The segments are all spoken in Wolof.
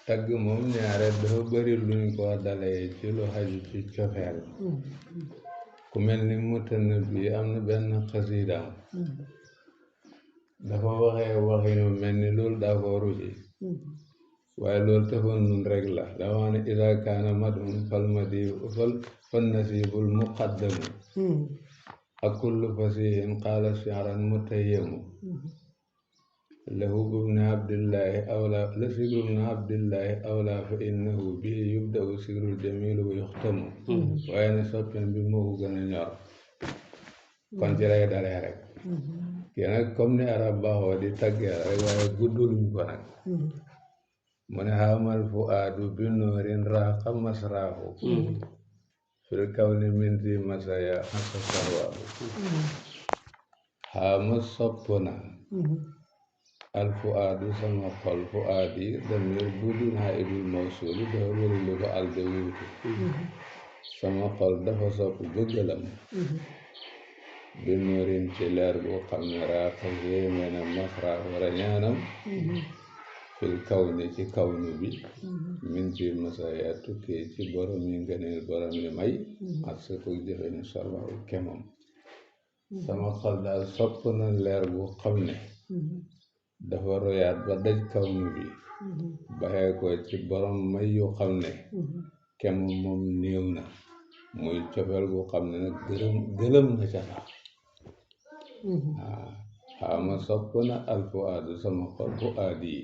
tagg moom ñaare dafa bari luñ ko dalee ci lu xaju ci cofeel ku mel ni Mutanabbi am na benn xasiidaam dafa waxee waxinu mel ni loolu d'accord ci waaye loolu taxoon nun rek la dafa wax ne ida kaana madhun fal nasibul muqaddamu ak kullu fasihin qaala shi'ran mutayyamu lahu bubni abdillahi awla la sigru bni abdillahi awla fa innahu bihi yubda'u sigrul jamilu wa yuxtamu waaye ne soppeen bi moo ko gën a ñor kon ci lay dalee rek kii nag comme ni arab baaxoo di taggee rek waaye gudduluñ ko nag mu ne xaamal fuaadu bi noorin raaqa masraahu fil kawni min zi masaya xasa sarwaahu xaama sopp na al fuaadu sama xol fuaadi damir budul haibul mawsuuli dafa wëri lu ko al de wuutu sama xol dafa sopp bëggalam bi noorin ci leer bu xam ne raaqa yéeme na masraahu rañaanam fil kawni ci kawnu bi min ci masaya tukkee ci borom yi ngëneel borom yi may ak sa ko jëfe ni sarwaahu kemam sama xol daal sopp na leer bu xam ne dafa royaat ba daj kawnu bi baxee ko ci borom may yu xam ne kemam moom néew na muy cofeel gu xam ne nag gëlëm na ca sax xaama sopp na al fuaadu sama xol fuaadi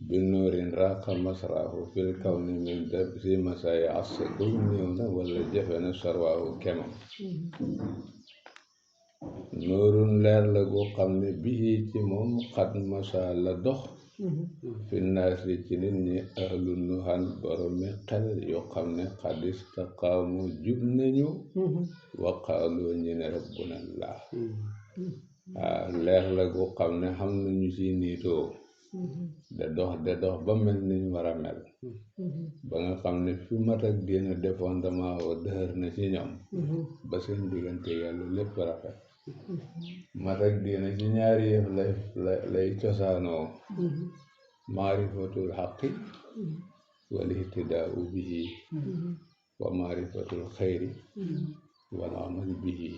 bi noorin raaqa masraahu fil kawni min si masaya assa gul néew na wala jëfe na sarwaahu kemam noorun leer la gu xam ne bii ci moom xat masa la dox fi naasi ci nit ñi ahlu nuhan boromi xel yoo xam ne xad istaqaamu jub nañu waqaaloo ñi ne rabbuna allah leer la gu xam ne xam nañu ci niitoo de dox ba mel niñ war a mel ba nga xam ne fi mat ak diina defoon dama oo dëhër na ci ñoom ba seen diggante yàlla lépp rafet mat ak diina ci ñaari yëf lay cosaanoo maarifatul xaqi wal ihtidaau bihi wa maarifatul xayri wal amal bihi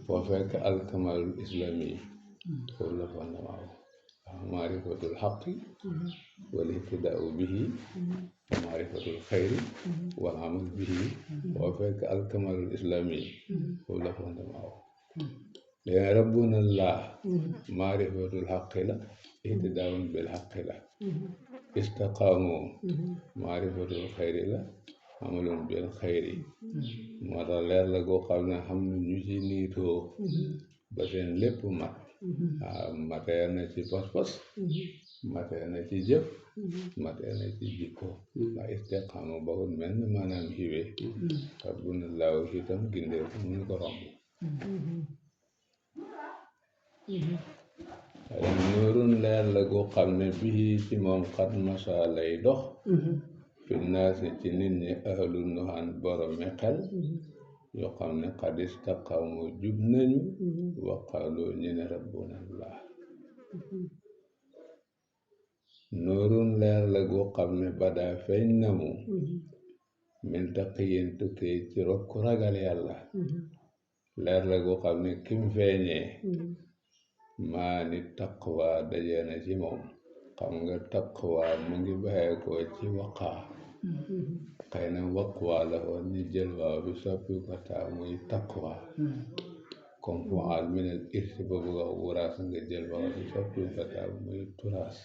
foo fekk alkamalul islami foofu la fondement maarifatul xaqi wal ihtidaau bihi wa maarifatul xayri wal amal bihi foo fekk alkamalul islami foofu la fondement léegi rabbuna allah maarifatul xaqi la ihtidaawun bil xaqi la istaqaamu maarifatul xayri la amalun bil xayri moo tax leer la goo xam ne xam na ñu ci niitoo ba seen lépp mat matee na ci pas-pas matee na ci jëf matee na ci jikko waa istiqaamu bawut mel ni maanaam xiwee rabbuna laahu itam gindee ko mënu ko romb nuurun leer la gu xam ne bii ci moom xat masa lay dox fi naasi ci nit ñi ahlu nuhan boromi xel yoo xam ne xad istaqaamu jub nañu waqaaloo ñi ne rabbuna allah nuurun leer la gu xam ne badaa feeñ na mu min taqiyin tukkee ci rokku ragal yàlla leer la gu xam ne kim feeñee maa ni taqwa dajee na ci moom xam nga taqwa mu ngi baxee ko ci waqaa xëy na waqwa la woon ñu jël waaw bi soppi ko taa muy taqwa comme fu al minal irsi ba bëgg a wuraas nga jël waaw bi soppi ko taa muy turaas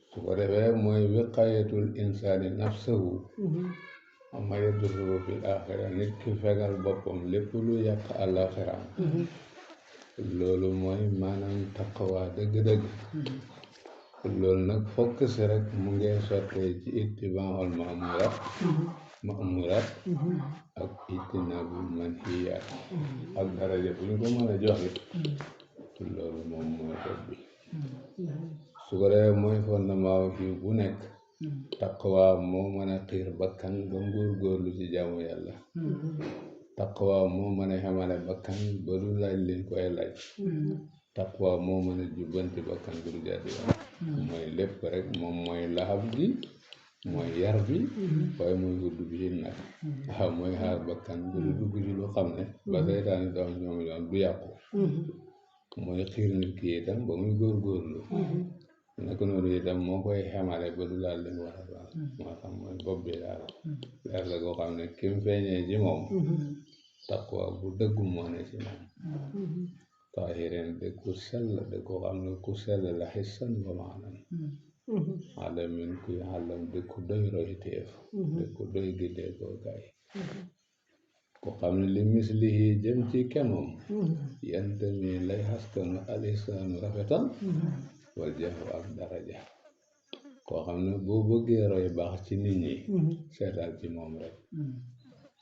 su ko defee mooy wiqayatul insaani nafsahu amma yadurruhu fil axira nit ki fegal boppam lépp lu yàq àlaxiraam loolu mooy maanaam taqwa dëgg-dëgg loolu nag fokk si rek mu ngi sottee ci ittibaa'ul ma'muuraat ak ijtinaabul manhiyaat ak daraja bu ñu ko mën a joxe loolu moom mooy bopp bi su ko defee mooy fondement fii bu nekk taqwa moo mën a xiir bakkan ba góorgóorlu ci jaamu yàlla taqwa moo mën a xamale bakkan ba du laaj liñ koy laaj taqwa moo mën a jubbanti bakkan bi du jàdd yoon mooy lépp rek moom mooy laxab gi mooy yar bi waaye mooy wudd bi it nag waaw mooy xaar bakkan bi du dugg ci lu xam ne ba seytaane dox ñoom yoon du yàqu mooy xiir nit ki itam ba muy góorgóorlu naka noonu itam moo koy xamale ba du laal li mu war a laal moo tax mooy bopp bi daal leer la goo xam ne kim feeñee ci moom taqwa bu dëggu moo ne ci moom tahirin de ku sell de ko xam ne ku sell la xissan ba maanam alamin kuy àllam de ku doy roy teef de ku doy giddee koo gaay ku xam ne li mislihi jëm ci kemam yantami lay xaskanu alisaanu rafetal wal jaxu ak daraja koo xam ne boo bëggee roy baax ci nit ñi seetal ci moom rek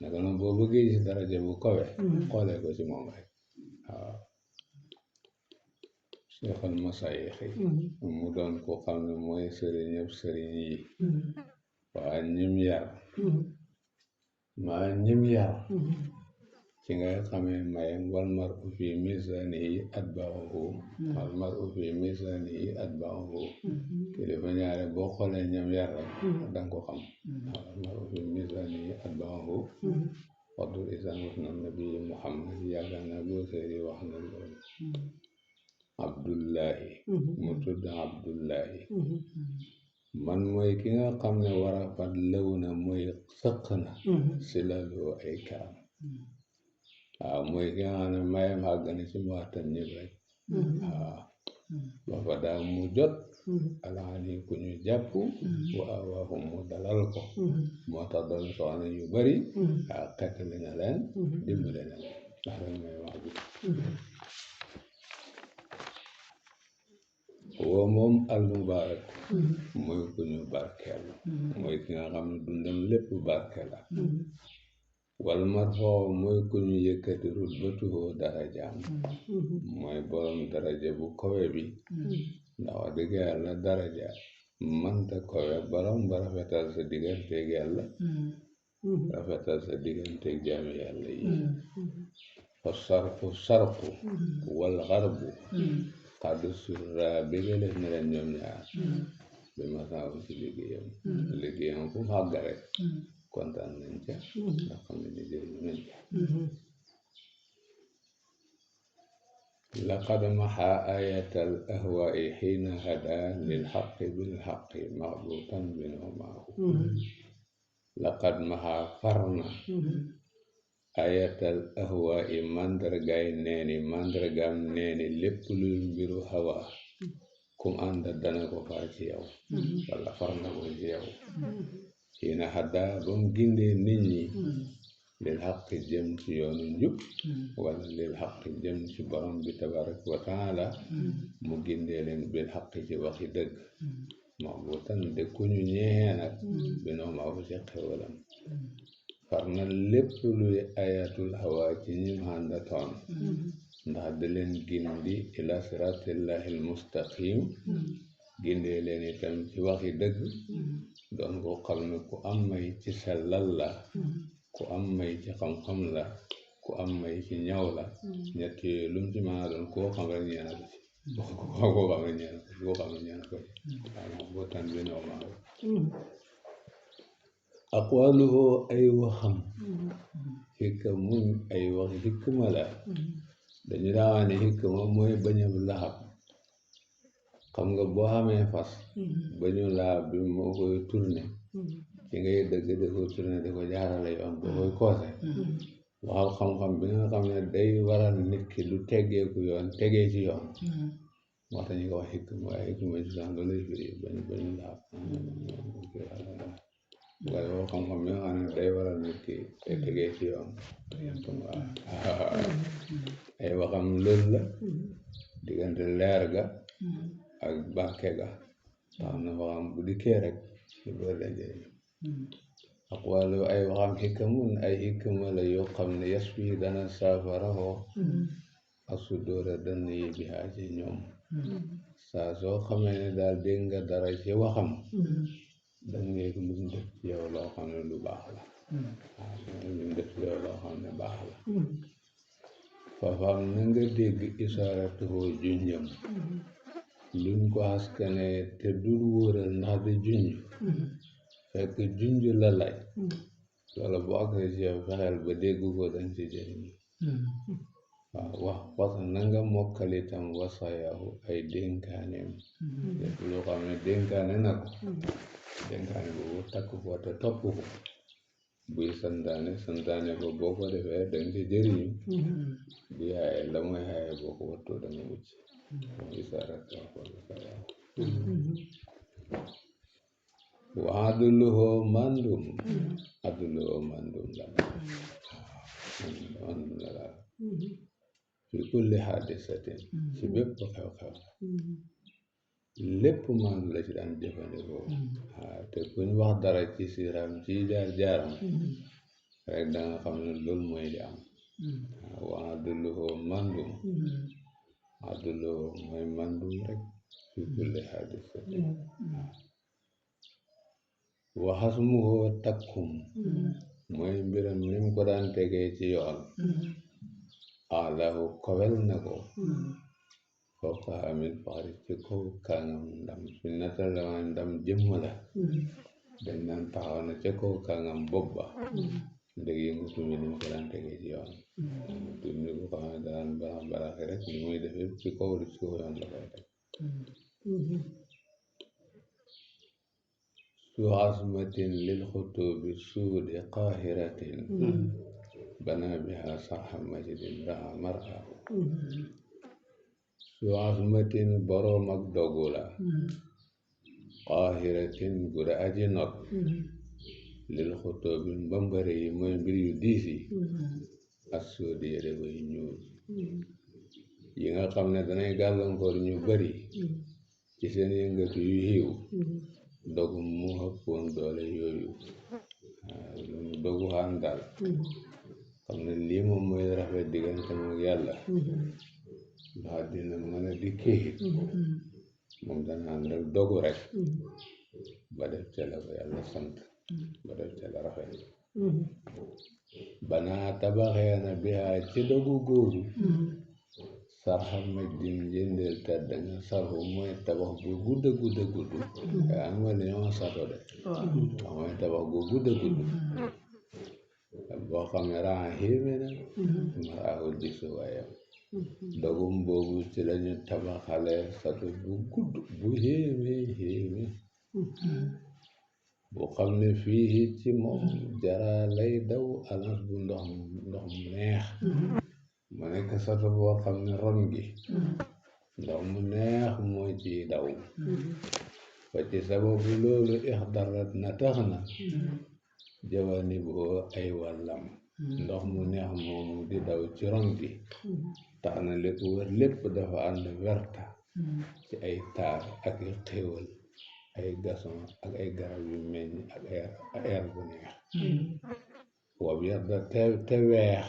naka noonu boo bëggee ci daraja bu kawe xoolee ko ci moom rek waaw Seexul Masaayixi mu doon ko xam ne mooy sëriñ ñëpp sëriñ yi waa ñim yar ci ngay xamee mayem wal mar u fi misaanihi atba'uhu wal mar u fi misaanihi atba'uhu kilifa ñaare boo xoolee ñam yar rek danga ko xam wal mar u fi misaanihi atba'uhu waxdul isaan wax na nabi Muhammad yaakaar naa boo seeri wax na loolu Abdullahi mu tudd Abdullahi man mooy ki nga xam ne war a fat lëw na mooy sëq na si la loo ay kaam waaw mooy ki nga xam ne mayam àgg na ci mu waxtaan ñëpp rek waaw ba fa daa mu jot alaani ku ñu jàpp waa waaxu mu dalal ko moo tax doon soxna yu bari waaw xettali na leen dimbale na leen ndax rek may wax bi woo moom al mubaarak mooy ku ñu barkeel mooy ki nga xam ne dundam lépp barke la wal marfoo mooy ku ñu yëkkati rutbatuhu darajaam mooy borom daraja bu kawe bi ndax wax dëgg yàlla daraja manta kawe borom ba rafetal sa digganteeg yàlla rafetal sa digganteeg jaami yàlla yi fa sarqu wal xarbu xaddu surra bégale na leen ñoom ñaar bi ma saawu ci liggéeyam fu mu xàgg rek kontaan nañ ca ndax xam ne ni jëriñu nañ ca laqad maxaa ayatal ahwaai xiina hada lil xaqi bil xaqi maxbuutan binahumaahu laqad maxaa farna ayatal ahwaai mandargaay mandargaam neeni lépp luy mbiru hawa kum ànda dana ko far ci yow walla far na ko ci yow xiina hada ba mu gindee nit ñi lil xaqi jëm ci yoonu njub walla lil xaqi jëm ci borom bi tabaraka wa taala mu gindee leen bil xaqi ci waxi dëgg moo bu tan de ku ñu ñeexee nag bi noo maa ko ci xewalam far na lépp luy ayatul hawa ci ñim àndatoon ndax da leen gindi ila siratillahi almustaqim gindee leen itam ci waxi dëgg doon ko xam ne ku am may ci sellal la ku am may ci xam-xam la ku am may ci ñaw la ñett yooyu lu mu ci mën a doon koo xam rek ñeena ko ci koo xam rek ñeena ko ci waaw boo tan bi noo maa aqwaluhu ay waxam hikamun ay wax hikma la dañu daa wax ne hikma mooy bañam laxab xam nga boo xamee fas bañu laxab bi moo koy tourné ci ngay dëgg di ko tourné di ko jaarale yoon boo koy koose waxal xam-xam bi nga xam ne day waral nit ki du teggeeku yoon tegee ci yoon moo tax ñu ko wax hikma waaye hikma ci sax loolu lay firi bañu laxab waaye woo xam-xam bi nga xam ne day waral nit ki day tegee ci yoon ay waxam loolu la diggante leer ga ak barke ga tax na waxam bu dikkee rek lu bëri la njëriñ aqwalu ay waxam hikamun ay hikma la yoo xam ne yas fii dana saafaraxoo asudóora dana yi bi haa ci ñoom saa soo xamee ne daal dégg nga dara ci waxam danga yëg lu mu def ci yow loo xam ne lu baax la waaw lu mu def ci yow loo xam ne baax la fafam na nga dégg isaaratuhoo junjam luñ ko askane te dul wóoral ndax di junj fekk junj la laaj loola bu agsee ci yow fexeel ba dégg ko dañ ci jëriñu waaw wax na nga mokkalitam wasayaahu ay dénkaaneem lépp loo xam ne dénkaane na ko dénkaane boobu takk ko te topp ko buy santaane ko boo ko defee dañ ci jëriñu buy xaaye la muy xaaye boo ko wattoo danga mucc mooy isaaratu wasayaahu wa adluhoo mandum la fi kulli hadisatin ci bépp xew-xew lépp mandu la ci daan jëfandikoo te kuñ wax dara ci siram ci jaar-jaaram rek danga xam ne loolu mooy li am wa adluhoo mandum mooy mandum rek fi kulli hadisatin wa hasmuhoo takkum mooy mbiram ni mu ko daan tegee ci yoon alahu kowel na ko foofu amin faxri ci kaw kaangam ndam su nattalemaa ndam jëmm la dañ naan taxaw na ca kaw kaangam bopp ba ndég yëngutu mi ni mu ko daan tegee ci yoon du ni ko xam ne daan baraxi rek ni muy def yëpp ci kaw lu ci kaw yoon la koy teg su asmatin lil xutubi suudi qaahiratin bana biha saxa majidin raha mar'ahu su asmatin boroom ak dogu la qaahiratin guda aji not lil xutubi mbambare yi mooy mbir yu diis yi ak suudi yére way ñuul yi nga xam ne danay gàllankoor ñu bari ci seen yëngatu yu xiiw dogu mu ëppoon doole yooyu lu mu dogu xaan daal xam ne lii moom mooy rafet diggante ak yàlla ndax dina mën a dikkee moom dana ànd rek dogu rek ba def ca la ko yàlla sant ba def ca la rafet banaa tabaxee na bihaa ci dogu googu sarxam maj din njëndeel tedd nga sarxu mooy tabax bu gudda am nga li ñoo sato de mooy tabax bu gudda boo xam ne raa xéeme na maraahu gisu waayam dogum boobu ci lañu tabaxale sato bu gudd bu xéeme bu xam ne fii ci moom jaraa lay daw alans bu ndox mu neex mu nekk sato boo xam ne ron gi ndox mu neex moo ci daw fa ci sababu loolu ixdarat na tax na jawani boo ay wàllam ndox mu neex moomu di daw ci ron gi tax na li ko wër lépp dafa ànd werta ci ay taar ak i xéewal ay gason ak ay garab yu meññ ak air bu neex wab yarda te weex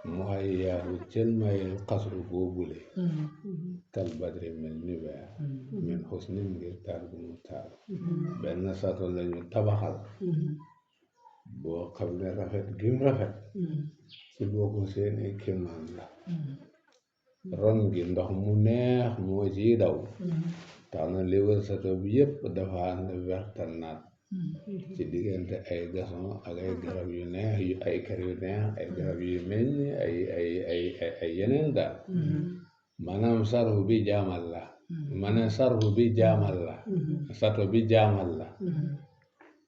mu hay yaaru cël mayel xasru boobule kal badri mel ni weer min xusnin ngir taar bu mu taar benn sato lañu tabaxal boo xam ne rafet gim rafet ci boo ko seeni kéemaan la ron gi ndox mu neex moo ciy daw tax na li wër sato bi yépp dafa ànd werta naat ci diggante ay gason ak ay garab yu neex ay kër yu neex ay garab yu meññ ay yeneen daal maanaam sarfu bi jaamal la sato bi jaamal la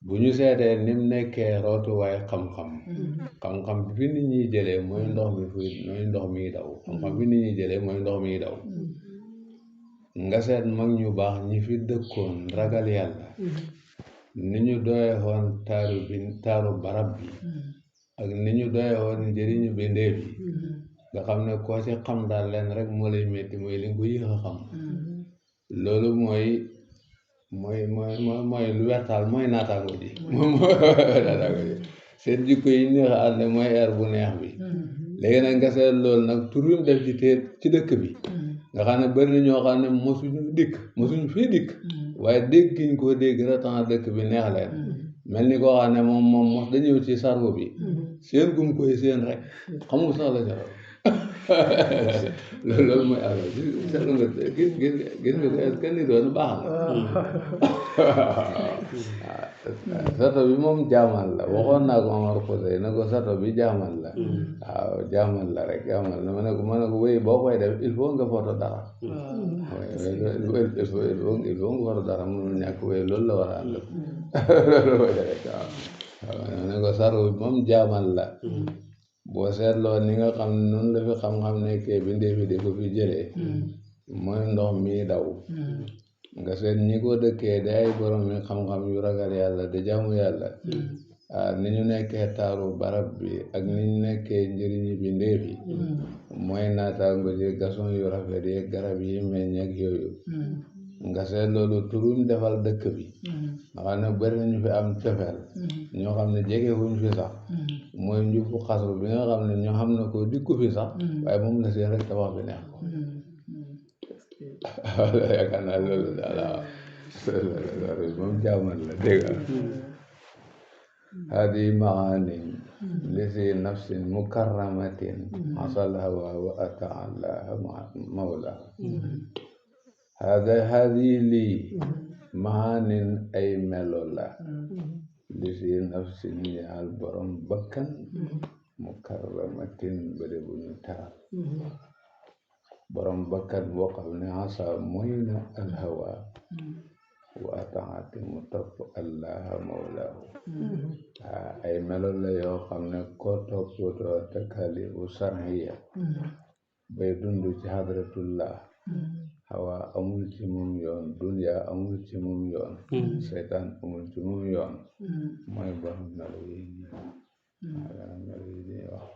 bu ñu seetee nim nekkee rootuwaay xam-xam bi fi nit ñi jëlee mooy ndox mi daw xam-xam bi nit ñi jëlee mooy ndox mi daw nga seet mag ñu baax ñi fi dëkkoon ragal yàlla ni ñu doye woon taaru barab bi ak ni ñu doye woon njëriñu bindeef yi nga xam ne koo ci xam daal leen rek moo lay metti mooy li nga ko yéex a xam loolu mooy lu wertaal mooy naataango ji seen jikko yi neex a ànd mooy air bu neex bi léegi nag nga seet loolu nag tur wi mu def ci dëkk bi nga xam ne bari na ñoo xam ne mosuñu fii dikk waaye dégg giñ koo dégg ratan dëkk bi neex leen mel ni koo xam ne moom mos dañëw ci sargo bi seen gum koy seen rek xamul sax la jaro loolu mooy alal gis nga est-ce que ni doon baax na sato bi moom jaamal la waxoon naa ko Omar Xusey ne ko sato bi jaamal la waaw jaamal la rek jaamal la ma ne ko wéy boo koy def il faut nga foto dara il faut nga foto dara mënul ñàkk wéy loolu la war a ànd loolu rek waaw ma ne ko sato bi moom jaamal la boo seetloo ni nga xam ne noonu la fi xam-xam nekkee bindee fi di ko fi jëlee mooy ndox mi daw nga seet ñi ko dëkkee di ay borom mi xam-xam yu ragal yàlla di jaamu yàlla ni ñu nekkee taaru barab bi ak ni ñu nekkee njëriñi bindee fi mooy naataango ci gason yu rafet yi garab yi meññ ak yooyu nga seet loolu turum defal dëkk bi nga xam ne bari nañu fi am cofeel ñoo xam ne jege wuñ fi sax mooy njubbu xasru bi nga xam ne ñoo xam ne ko dikku fi sax waaye moom la seen rek tabax bi neex ko yaakaar naa loolu daal loolu moom jaamal la dégg hadi maanin lisi nafsin mukarramatin asal hawa wa ata allaha mawlaha hadi lii maanin ay melo la lisi nafsin ñaal borom bakkan mukarramatin bëri bu ñu taral borom bakkan boo xam ne asa mooy na alhawa wa ataati mu topp allaha mawlaahu ay melo la yoo xam ne koo toppatoo takalifu sarhiya bay dund ci hadratullah hawa amul ci moom yoon dunya amul ci moom yoon seytaan amul ci moom yoon mooy borom melo yi ñuy wax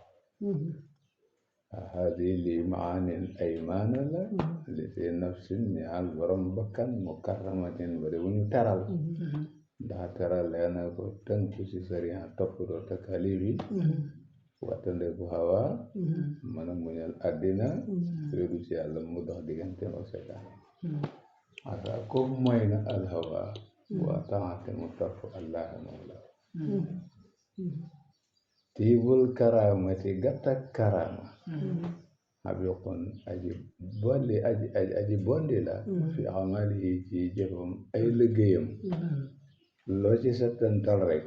hadi li maanin ay maana la li fi nafsin ñaal borom bakkan mukarramatin bari bu ñu teral ndax teral leena ko tënku ci sariya toppatoo takalif yi wattande bu hawa mën a muñal àddina réedu ci yàlla mu dox diggante ak seytaane asa ko mooy na alhawa wa taate mu topp allah mawla tiibul karamati gàttak karama habiqun aji bondi la fi amalihi ci jëfam ay liggéeyam loo ci settantal rek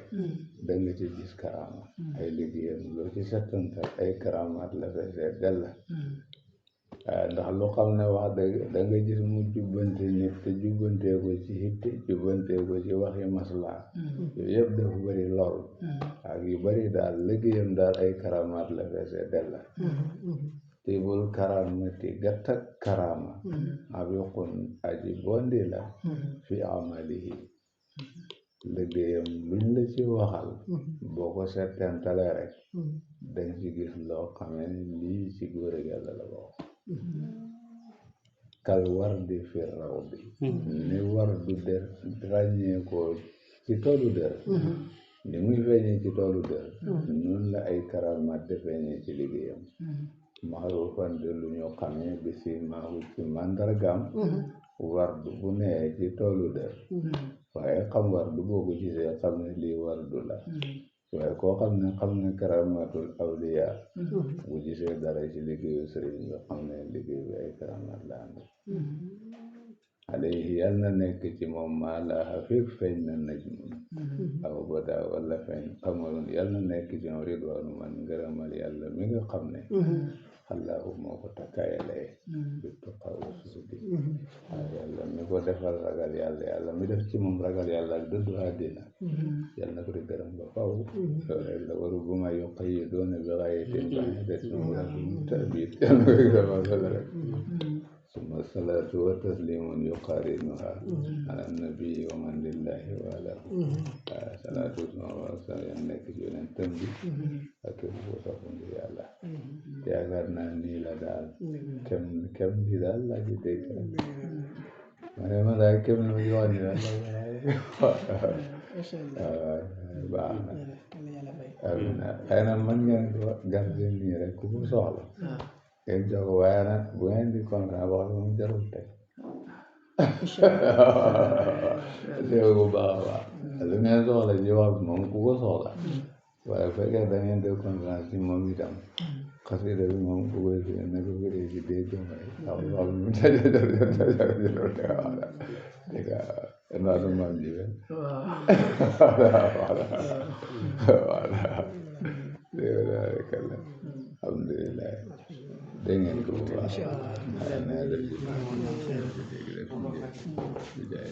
danga ci gis karama ay liggéeyam loo ci settantal ay karamaat la feesee della ndax lu xam ne wax dëgg danga gis mu jubbante nit te jubbantee ko ci hitte jubbantee ko ci waxi masla yooyu yëpp dafa bari lool ak yu bari daal liggéeyam daal ay karamaat la feesee della tibul karamati gàttak karama abiqun aji bondi la fi amalihi liggéeyam luñ la ci waxal boo ko settantale rek danga ci gis loo xamee ne lii ci góor ak yàlla la bokk kal wardi fi rawdi ni wardu der ràññee ko ci toolu der ni muy feeñee ci toolu der noonu la ay karamaat de feeñee ci liggéeyam maxarufan de lu ñu xamee bi si maahu ci màndargaam wardu bu nee ci toolu der waaye xam wardu boo ko gisee xam ne lii wardu la waaye koo xam ne xam ne karamatul awliya bu gisee dara ci liggéeyu sëriñ nga xam ne liggéey bi ay karamaat la am alayhi yal na nekk ci moom maa laa xafiq feeñ na najmun aw bada wala feeñ xamarun yal na nekk ci moom ridwaanu man ngërëmal yàlla mi nga xam ne allahu moo ko takkayalee bi tuqaa wa suudi yàlla mi ko defal ragal yàlla yàlla mi def ci moom ragal yàlla ak dëddu àddina yàlla na ko di gërëm ba faw la waru bu ma yokka yi doone bi xayetin baxidatin wuratum tabit yàlla na ko di gërëm rek summa salaatu wa taslimun yuqarinuha ala nabii wa man lillahi wa lahu salaatu wa salaam nekk ci yonentam bi ak képp ku sopp ngir yàlla yaakaar naa nii la daal kem bi daal laa ci dégg ma ne ma daal kem lu ñu wax ni daal baax na xëy na mën ngeen ko garde nii rek ku ko soxla ngeen jox ko waaye nag bu ngeen di kontaan wax mu jarul teg dégg bu baax a baax lu ngeen soxla ci wax moom ku ko soxla waaye bu fekkee da ngeen def conférence ci moom itam xasida bi moom bu koy firi na ko firi ci dégg may xam xam mu naanu maam ji ben alhamdulillah dégg ngeen ko bu baax na def ci bi jaay